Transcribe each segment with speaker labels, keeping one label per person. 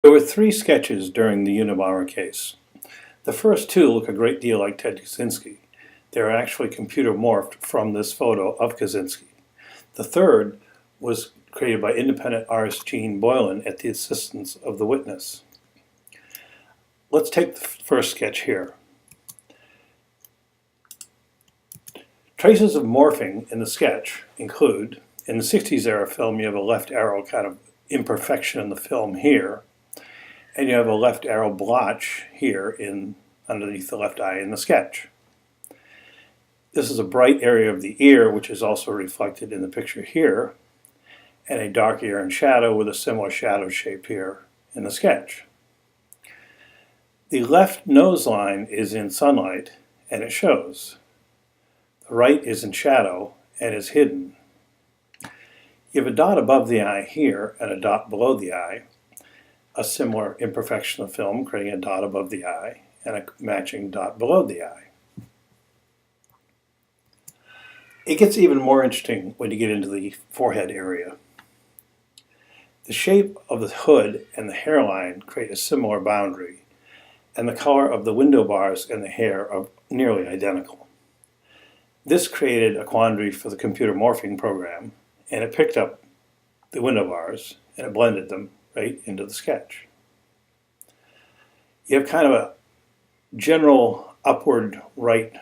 Speaker 1: There were 3 sketches during the Unabom case. The first 2 look a great deal like Ted Kaczynski. They are actually computer morphed from this photo of Kaczynski. The third was created by independent artist Gene Boylan at the assistance of the witness. Let's take the first sketch here. Traces of morphing in the sketch include, in the 60s era film, you have a left arrow kind of imperfection in the film here, and you have a left arrow blotch here underneath the left eye in the sketch. This is a bright area of the ear, which is also reflected in the picture here, and a dark ear and shadow with a similar shadow shape here in the sketch. The left nose line is in sunlight, and it shows. The right is in shadow and is hidden. You have a dot above the eye here and a dot below the eye, a similar imperfection of film creating a dot above the eye and a matching dot below the eye. It gets even more interesting when you get into the forehead area. The shape of the hood and the hairline create a similar boundary, and the color of the window bars and the hair are nearly identical. This created a quandary for the computer morphing program, and it picked up the window bars and it blended them right into the sketch. You have kind of a general upward right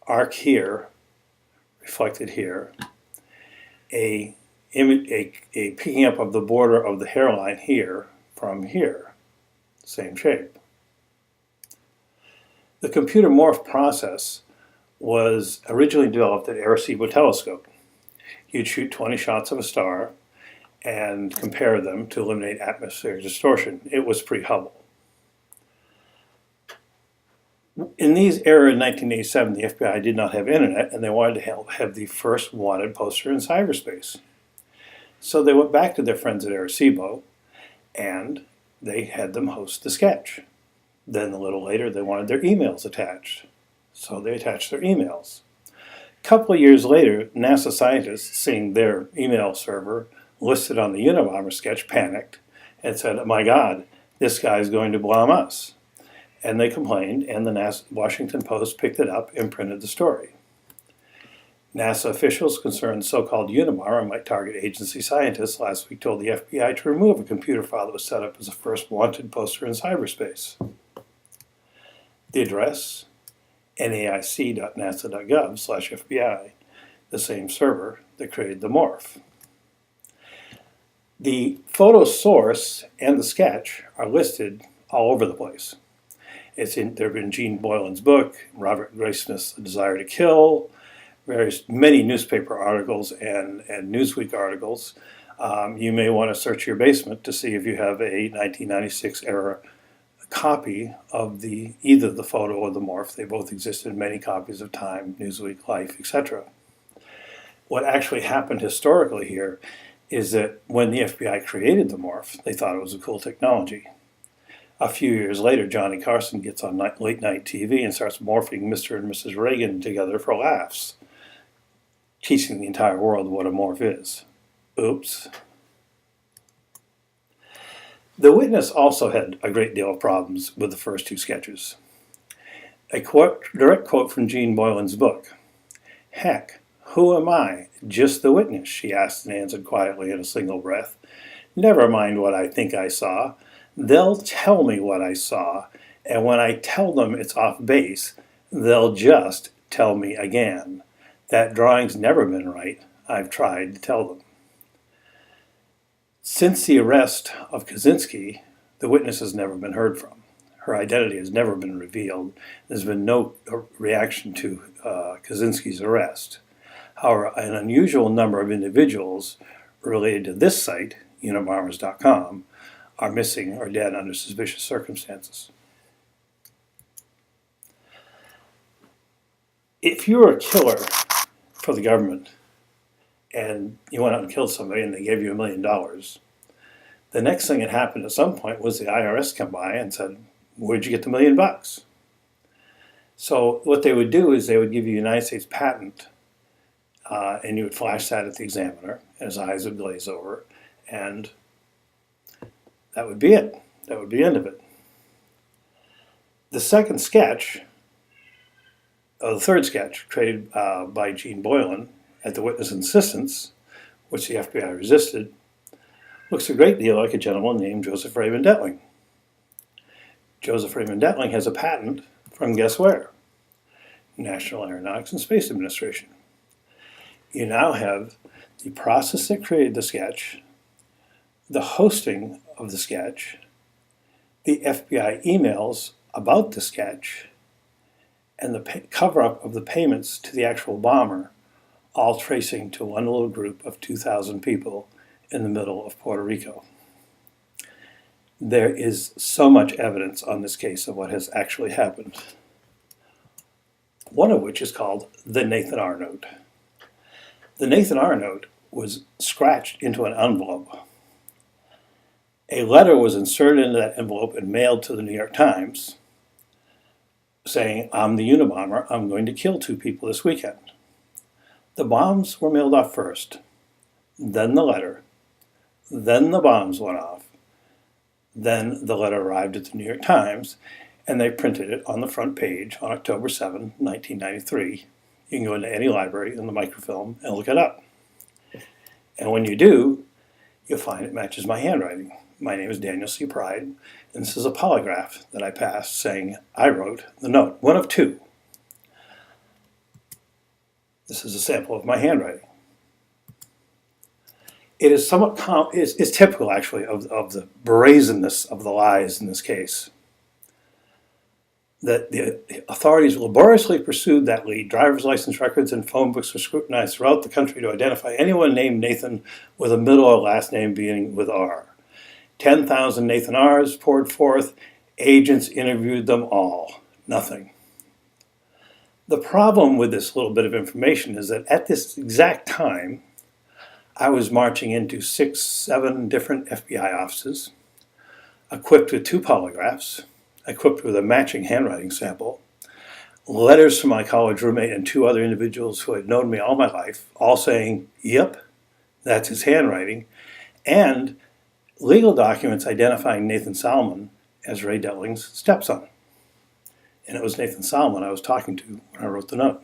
Speaker 1: arc here, reflected here, a picking up of the border of the hairline here from here, same shape. The computer morph process was originally developed at Arecibo telescope. You'd shoot 20 shots of a star and compare them to eliminate atmospheric distortion. It was pre-Hubble. In these era in 1987, the FBI did not have internet, and they wanted to have the first wanted poster in cyberspace. So they went back to their friends at Arecibo, and they had them host the sketch. Then a little later, they wanted their emails attached. So they attached their emails. A couple of years later, NASA scientists, seeing their email server listed on the Unabom sketch, panicked and said, "Oh my God, this guy's going to bomb us." And they complained, and the Washington Post picked it up and printed the story. NASA officials concerned so-called Unabom might target agency scientists last week told the FBI to remove a computer file that was set up as a first wanted poster in cyberspace. The address, naic.nasa.gov/FBI, the same server that created the morph. The photo source and the sketch are listed all over the place. They've been Gene Boylan's book, Robert Graysmith's The Desire to Kill, many newspaper articles and Newsweek articles. You may want to search your basement to see if you have a 1996 era copy of either the photo or the morph. They both exist in many copies of Time, Newsweek, Life, etc. What actually happened historically here is that when the FBI created the morph, they thought it was a cool technology. A few years later, Johnny Carson gets on late night TV and starts morphing Mr. and Mrs. Reagan together for laughs, teaching the entire world what a morph is. Oops. The witness also had a great deal of problems with the first 2 sketches. A direct quote from Gene Boylan's book. "Heck, who am I? Just the witness," she asked and answered quietly in a single breath. "Never mind what I think I saw. They'll tell me what I saw, and when I tell them it's off base, they'll just tell me again. That drawing's never been right. I've tried to tell them." Since the arrest of Kaczynski, the witness has never been heard from. Her identity has never been revealed. There's been no reaction to Kaczynski's arrest. However, an unusual number of individuals related to this site, unabombers.com, are missing or dead under suspicious circumstances. If you were a killer for the government and you went out and killed somebody and they gave you $1 million, the next thing that happened at some point was the IRS come by and said, "Where'd you get the $1 million?" So what they would do is they would give you a United States patent, and you would flash that at the examiner, and his eyes would glaze over, and that would be it. That would be the end of it. The second sketch, the third sketch, created by Gene Boylan at the witness' insistence, which the FBI resisted, looks a great deal like a gentleman named Joseph Raymond Detling. Joseph Raymond Detling has a patent from guess where? National Aeronautics and Space Administration. You now have the process that created the sketch, the hosting of the sketch, the FBI emails about the sketch, and the cover-up of the payments to the actual bomber, all tracing to one little group of 2,000 people in the middle of Puerto Rico. There is so much evidence on this case of what has actually happened, one of which is called the Nathan R. note. The Nathan R. note was scratched into an envelope. A letter was inserted into that envelope and mailed to the New York Times saying, "I'm the Unabomber, I'm going to kill 2 people this weekend." The bombs were mailed off first, then the letter, then the bombs went off, then the letter arrived at the New York Times, and they printed it on the front page on October 7, 1993. You can go into any library in the microfilm and look it up. And when you do, you'll find it matches my handwriting. My name is Daniel C. Pride, and this is a polygraph that I passed saying I wrote the note, one of 2. This is a sample of my handwriting. It is somewhat is typical, actually, of the brazenness of the lies in this case. That the authorities laboriously pursued that lead. Driver's license records and phone books were scrutinized throughout the country to identify anyone named Nathan with a middle or last name beginning with R. 10,000 Nathan R's poured forth. Agents interviewed them all. Nothing. The problem with this little bit of information is that at this exact time, I was marching into 6, 7 different FBI offices, equipped with 2 polygraphs, equipped with a matching handwriting sample, letters from my college roommate and 2 other individuals who had known me all my life, all saying, "Yep, that's his handwriting," and legal documents identifying Nathan Salmon as Ray Detling's stepson. And it was Nathan Salmon I was talking to when I wrote the note.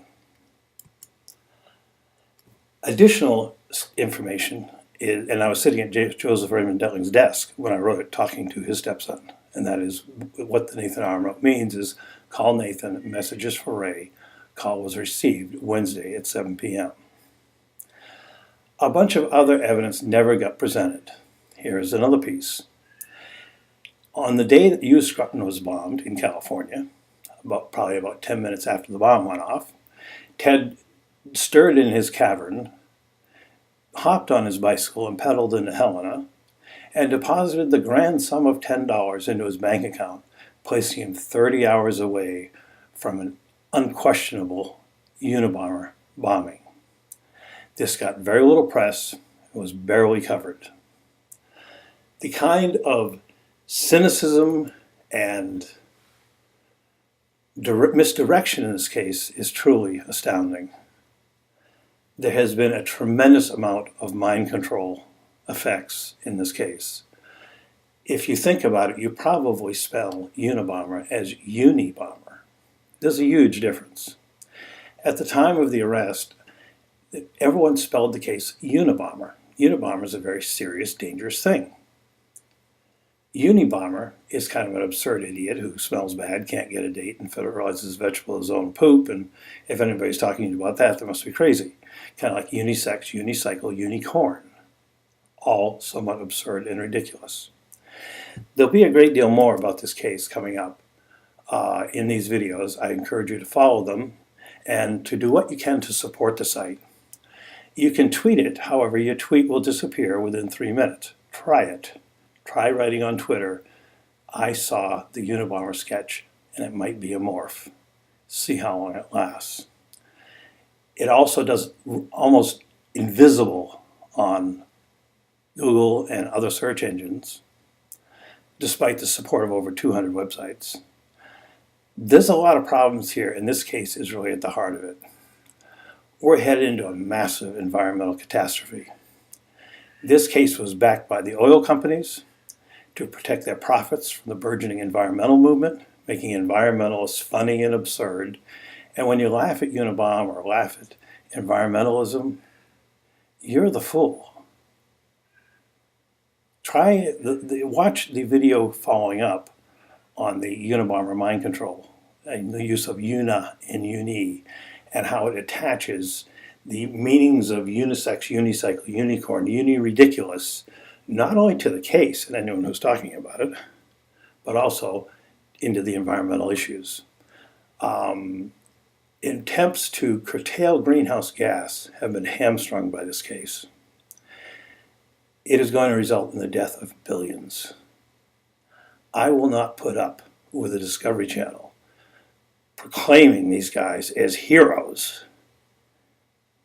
Speaker 1: Additional information is, and I was sitting at Joseph Raymond Detling's desk when I wrote it, talking to his stepson. And that is what the Nathan R. note means is call Nathan, messages for Ray. Call was received Wednesday at 7 p.m. A bunch of other evidence never got presented. Here's another piece. On the day that U.S. Scruton was bombed in California, probably about 10 minutes after the bomb went off, Ted stirred in his cavern, hopped on his bicycle and pedaled into Helena, and deposited the grand sum of $10 into his bank account, placing him 30 hours away from an unquestionable Unabomber bombing. This got very little press and was barely covered. The kind of cynicism and misdirection in this case is truly astounding. There has been a tremendous amount of mind control effects in this case. If you think about it, you probably spell Unabomber as Unibomber. There's a huge difference. At the time of the arrest, everyone spelled the case Unabomber. Unabomber is a very serious, dangerous thing. Unibomber is kind of an absurd idiot who smells bad, can't get a date, and fertilizes vegetable his own poop, and if anybody's talking to you about that, they must be crazy. Kind of like unisex, unicycle, unicorn. All somewhat absurd and ridiculous. There'll be a great deal more about this case coming up in these videos. I encourage you to follow them and to do what you can to support the site. You can tweet it, however, your tweet will disappear within 3 minutes. Try it. Try writing on Twitter, "I saw the Unabomber sketch and it might be a morph." See how long it lasts. It also does almost invisible on Google and other search engines, despite the support of over 200 websites. There's a lot of problems here, and this case is really at the heart of it. We're headed into a massive environmental catastrophe. This case was backed by the oil companies to protect their profits from the burgeoning environmental movement, making environmentalists funny and absurd. And when you laugh at Unabom or laugh at environmentalism, you're the fool. Watch the video following up on the Unabomber mind control and the use of una and uni and how it attaches the meanings of unisex, unicycle, unicorn, uni-ridiculous, not only to the case and anyone who's talking about it, but also into the environmental issues. Attempts to curtail greenhouse gas have been hamstrung by this case. It is going to result in the death of billions. I will not put up with the Discovery Channel proclaiming these guys as heroes,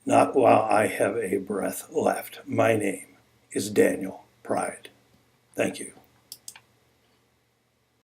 Speaker 1: not while I have a breath left. My name is Daniel Pride. Thank you.